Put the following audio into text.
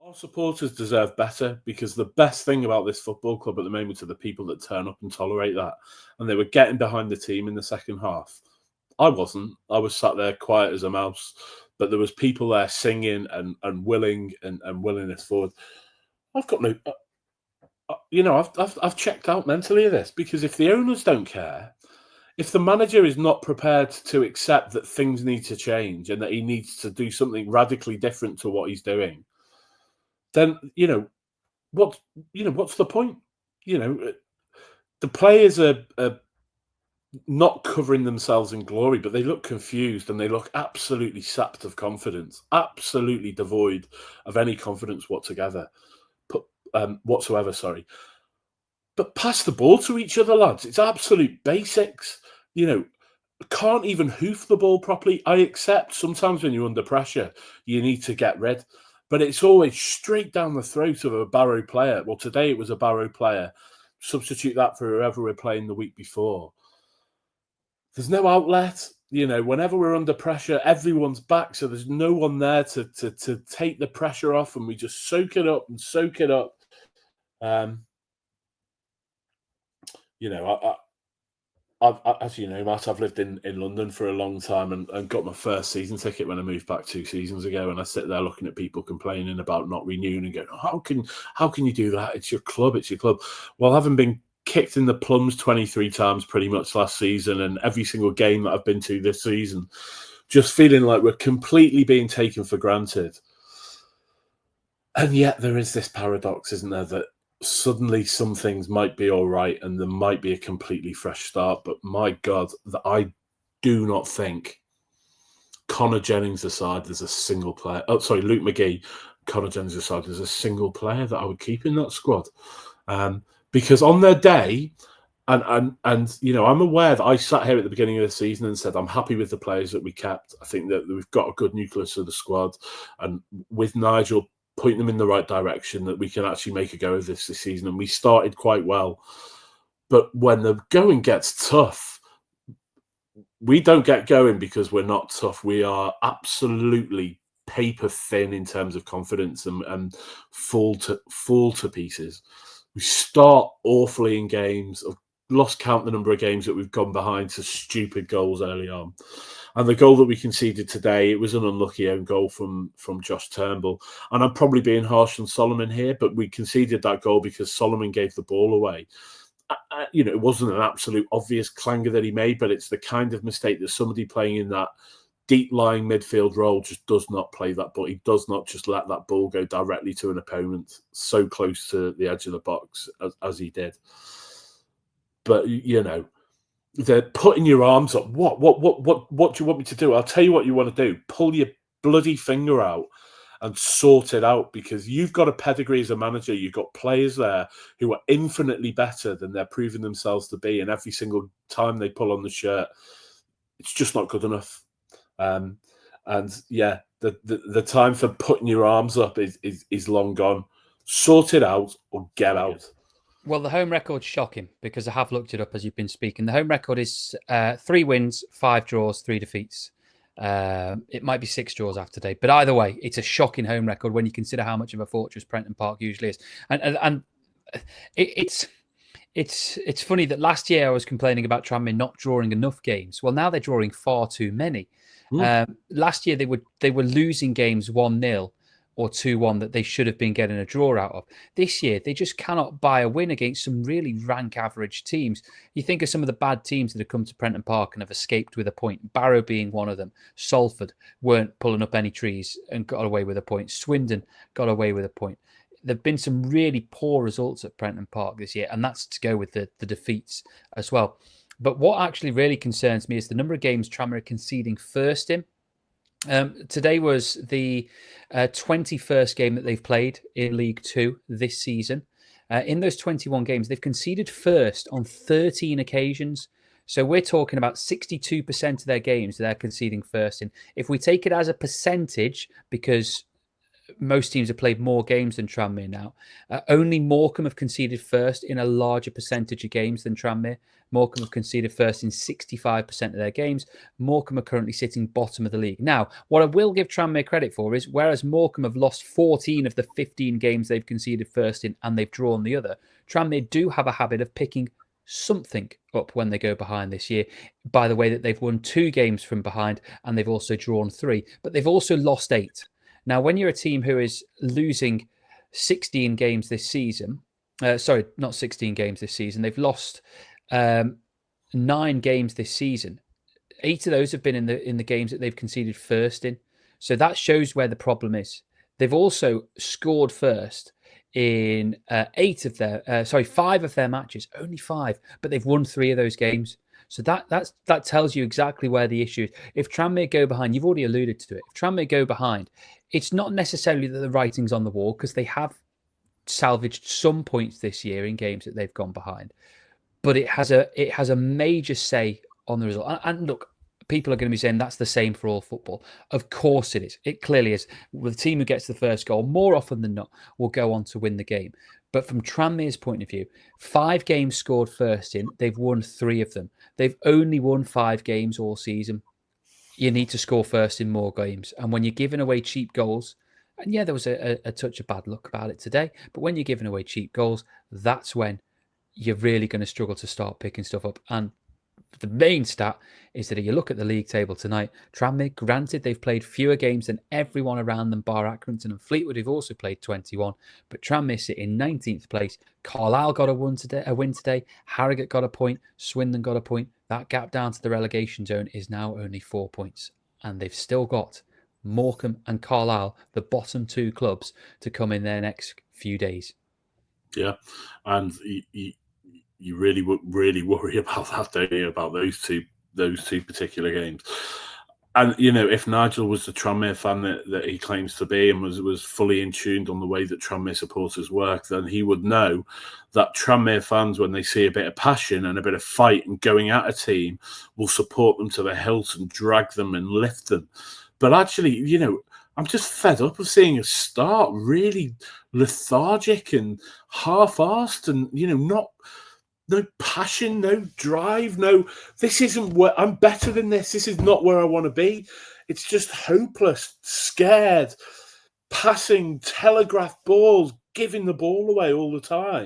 Our supporters deserve better, because the best thing about this football club at the moment are the people that turn up and tolerate that. And they were getting behind the team in the second half. I wasn't. I was sat there quiet as a mouse, but there was people there singing and willing and willingness forward. I've got no, I've checked out mentally of this, because if the owners don't care, if the manager is not prepared to accept that things need to change and that he needs to do something radically different to what he's doing, then what's the point? The players are not covering themselves in glory, but they look confused and they look absolutely sapped of confidence, absolutely devoid of any confidence whatsoever. Sorry. But pass the ball to each other, lads. It's absolute basics. Can't even hoof the ball properly. I accept sometimes when you're under pressure, you need to get rid. But it's always straight down the throat of a Barrow player. Well, today it was a Barrow player. Substitute that for whoever we're playing the week before. There's no outlet. Whenever we're under pressure, everyone's back. So there's no one there to take the pressure off, and we just soak it up and soak it up. As you know, Matt, I've lived in London for a long time and got my first season ticket when I moved back 2 seasons ago. And I sit there looking at people complaining about not renewing and going, how can you do that? It's your club. It's your club. Well, having been kicked in the plums 23 times pretty much last season, and every single game that I've been to this season, just feeling like we're completely being taken for granted. And yet there is this paradox, isn't there, that suddenly some things might be all right and there might be a completely fresh start. But my God, I do not think, Connor Jennings aside, there's a single player. Oh, sorry, Luke McGee, Connor Jennings aside, there's a single player that I would keep in that squad. Because on their day, and I'm aware that I sat here at the beginning of the season and said I'm happy with the players that we kept. I think that we've got a good nucleus of the squad, and with Nigel pointing them in the right direction, that we can actually make a go of this season. And we started quite well. But when the going gets tough, we don't get going because we're not tough. We are absolutely paper thin in terms of confidence and fall to pieces. We start awfully in games. I've lost count the number of games that we've gone behind to stupid goals early on. And the goal that we conceded today, it was an unlucky own goal from Josh Turnbull. And I'm probably being harsh on Solomon here, but we conceded that goal because Solomon gave the ball away. It wasn't an absolute obvious clanger that he made, but it's the kind of mistake that somebody playing in that deep-lying midfield role just does not play that ball. He does not just let that ball go directly to an opponent so close to the edge of the box as he did. But, they're putting your arms up. What do you want me to do? I'll tell you what you want to do. Pull your bloody finger out and sort it out, because you've got a pedigree as a manager. You've got players there who are infinitely better than they're proving themselves to be. And every single time they pull on the shirt, it's just not good enough. The time for putting your arms up is long gone. Sort it out or get out. Well, the home record's shocking, because I have looked it up as you've been speaking. The home record is 3 wins, 5 draws, 3 defeats. It might be 6 draws after today, but either way, it's a shocking home record when you consider how much of a fortress Prenton Park usually is. And it's funny that last year I was complaining about Tranmere not drawing enough games. Well, now they're drawing far too many. Last year they were losing games 1-0 or 2-1 that they should have been getting a draw out of. This year, they just cannot buy a win against some really rank average teams. You think of some of the bad teams that have come to Prenton Park and have escaped with a point, Barrow being one of them. Salford weren't pulling up any trees and got away with a point. Swindon got away with a point. There have been some really poor results at Prenton Park this year, and that's to go with the defeats as well. But what actually really concerns me is the number of games Tranmere are conceding first in. Today was the 21st game that they've played in League Two this season. In those 21 games, they've conceded first on 13 occasions. So we're talking about 62% of their games they're conceding first in. If we take it as a percentage, because most teams have played more games than Tranmere now. Only Morecambe have conceded first in a larger percentage of games than Tranmere. Morecambe have conceded first in 65% of their games. Morecambe are currently sitting bottom of the league. Now, what I will give Tranmere credit for is, whereas Morecambe have lost 14 of the 15 games they've conceded first in and they've drawn the other, Tranmere do have a habit of picking something up when they go behind this year, by the way that they've won 2 games from behind and they've also drawn 3, but they've also lost 8. Now, when you're a team who is losing 16 games this season, sorry, not 16 games this season, they've lost 9 games this season. 8 of those have been in the games that they've conceded first in. So that shows where the problem is. They've also scored first in 5 of their matches, only 5, but they've won 3 of those games. So that tells you exactly where the issue is. If Tranmere go behind, you've already alluded to it. If Tranmere go behind, it's not necessarily that the writing's on the wall, because they have salvaged some points this year in games that they've gone behind, but it has a major say on the result. And look, people are going to be saying that's the same for all football. Of course it is. It clearly is. The team who gets the first goal, more often than not, will go on to win the game. But from Tranmere's point of view, 5 games scored first in, they've won 3 of them. They've only won 5 games all season. You need to score first in more games. And when you're giving away cheap goals, and yeah, there was a touch of bad luck about it today, but when you're giving away cheap goals, that's when you're really going to struggle to start picking stuff up. And the main stat is that if you look at the league table tonight, Tranmere, granted they've played fewer games than everyone around them, bar Accrington and Fleetwood, who've also played 21, but Tranmere sit in 19th place. Carlisle got a win today. Harrogate got a point. Swindon got a point. That gap down to the relegation zone is now only 4 points. And they've still got Morecambe and Carlisle, the bottom 2 clubs, to come in their next few days. Yeah, and you really worry about that, don't you? About those two particular games. And if Nigel was the Tranmere fan that he claims to be, and was fully in tuned on the way that Tranmere supporters work, then he would know that Tranmere fans, when they see a bit of passion and a bit of fight and going at a team, will support them to the hilt and drag them and lift them. But actually, I'm just fed up of seeing us start really lethargic and half-arsed, and no passion, no drive, this isn't where I'm better than this. This is not where I want to be. It's just hopeless, scared, passing telegraph balls, giving the ball away all the time.